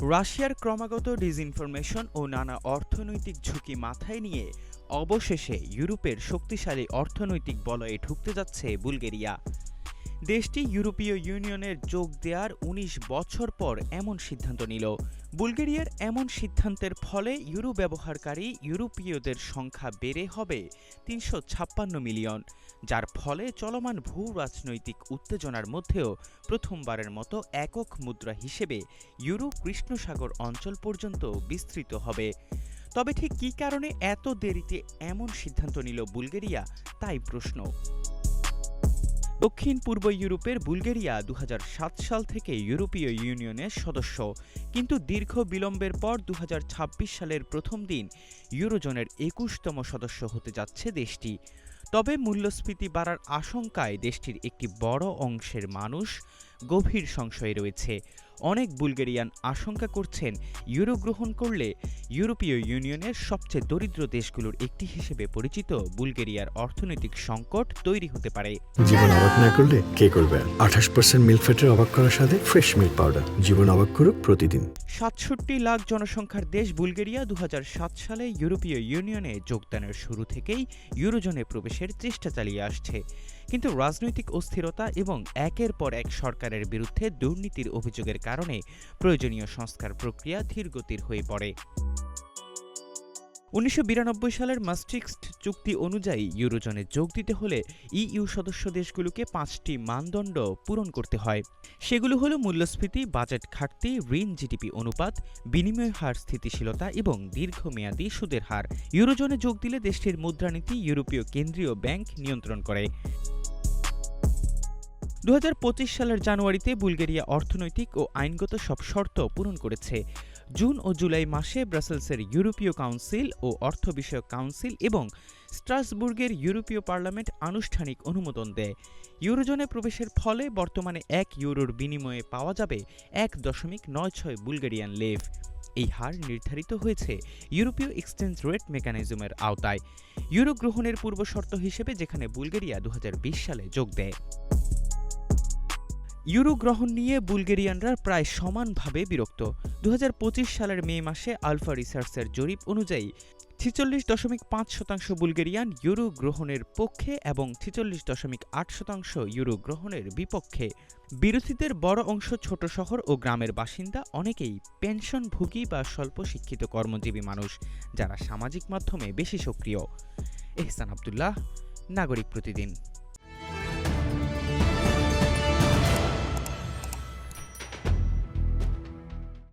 রাশিয়ার ক্রমাগত ডিসইনফরমেশন ও নানা অর্থনৈতিক ঝুঁকি মাথায় নিয়ে অবশেষে ইউরোপের শক্তিশালী অর্থনৈতিক বলয়ে ঢুকতে যাচ্ছে বুলগেরিয়া। দেশটি ইউরোপীয় ইউনিয়নের যোগ দেওয়ার ১৯ বছর পর এমন সিদ্ধান্ত নিল। বুলগেরিয়ার এমন সিদ্ধান্তের ফলে ইউরো ব্যবহারকারী ইউরোপীয়দের সংখ্যা বেড়ে হবে ৩৫৬ মিলিয়ন, যার ফলে চলমান ভূ রাজনৈতিক উত্তেজনার মধ্যেও প্রথমবারের মতো একক মুদ্রা হিসেবে ইউরো কৃষ্ণসাগর অঞ্চল পর্যন্ত বিস্তৃত হবে। তবে ঠিক কী কারণে এত দেরিতে এমন সিদ্ধান্ত নিল বুলগেরিয়া, তাই প্রশ্ন। দক্ষিণ পূর্ব ইউরোপের বুলগেরিয়া ২০০৭ সাল থেকে ইউরোপীয় ইউনিয়নের সদস্য, কিন্তু দীর্ঘ বিলম্বের পর ২০২৬ সালের প্রথম দিন ইউরোজোনের ২১তম সদস্য হতে যাচ্ছে দেশটি। তবে মূল্যস্ফীতি বাড়ার আশঙ্কায় দেশটির একটি বড় অংশের মানুষ গভীর সংশয়ে রয়েছে। অনেক বুলগেরিয়ান আশঙ্কা করছেন, ইউরো গ্রহণ করলে ইউরোপীয় ইউনিয়নের সবচেয়ে দরিদ্র দেশগুলোর একটি হিসেবে পরিচিত বুলগেরিয়ার অর্থনৈতিক সংকট তৈরি হতে পারে। জীবন অবাক না করলে কে করবে? ২৮% মিল্ক ফ্যাটের অবাক করার সাথে ফ্রেশ মিল্ক পাউডার। জীবন অবাক করুক প্রতিদিন। ৬৭ লাখ জনসংখ্যার দেশ বুলগেরিয়া ২০০৭ সালে ইউরোপীয় ইউনিয়নে যোগদানের শুরু থেকেই ইউরোজোনে প্রবেশের চেষ্টা চালিয়ে আসছে। কিন্তু রাজনৈতিক অস্থিরতা এবং একের পর এক সরকারের বিরুদ্ধে দুর্নীতির অভিযোগের কারণে প্রয়োজনীয় সংস্কার প্রক্রিয়া ধীরগতির হয়ে পড়ে। ১৯৯২ সালের মাস্ট্রিক্ট চুক্তি অনুযায়ী ইউরোজোনে যোগ দিতে হলে ইইউ সদস্য দেশগুলোকে ৫টি মানদণ্ড পূরণ করতে হয়। সেগুলো হলো মূল্যস্ফীতি, বাজেট ঘাটতি, ঋণ জিডিপি অনুপাত, বিনিময় হার স্থিতিশীলতা এবং দীর্ঘমেয়াদী সুদের হার। ইউরোজোনে যোগ দিলে দেশটির মুদ্রানীতি ইউরোপীয় কেন্দ্রীয় ব্যাংক নিয়ন্ত্রণ করে। ২০২৫ সালের জানুয়ারিতে বুলগেরিয়া অর্থনৈতিক ও আইনগত সব শর্ত পূরণ করেছে। জুন ও জুলাই মাসে ব্রাসেলসের ইউরোপীয় কাউন্সিল ও অর্থ বিষয়ক কাউন্সিল এবং স্ট্রাসবুর্গের ইউরোপীয় পার্লামেন্ট আনুষ্ঠানিক অনুমোদন দেয়। ইউরোজোনে প্রবেশের ফলে বর্তমানে ১ ইউরোর বিনিময়ে পাওয়া যাবে ১.৯৬ বুলগেরিয়ান লেভ। এই হার নির্ধারিত হয়েছে ইউরোপীয় এক্সচেঞ্জ রেট মেকানিজমের আওতায়, ইউরো গ্রহণের পূর্বশর্ত হিসেবে, যেখানে বুলগেরিয়া ২০২০ সালে যোগ দেয়। ইউরো গ্রহণ নিয়ে বুলগেরিয়ানরা প্রায় সমানভাবে বিরক্ত। ২০২৫ সালের মে মাসে আলফা রিসার্চের জরিপ অনুযায়ী ৪৬.৫% বুলগেরিয়ান ইউরো গ্রহণের পক্ষে এবং ৪৬.৮% ইউরো গ্রহণের বিপক্ষে। বিরোধীদের বড় অংশ ছোট শহর ও গ্রামের বাসিন্দা, অনেকেই পেনশনভোগী বা স্বল্প শিক্ষিত কর্মজীবী মানুষ, যারা সামাজিক মাধ্যমে বেশি সক্রিয়। এহসান আব্দুল্লাহ, নাগরিক প্রতিদিন।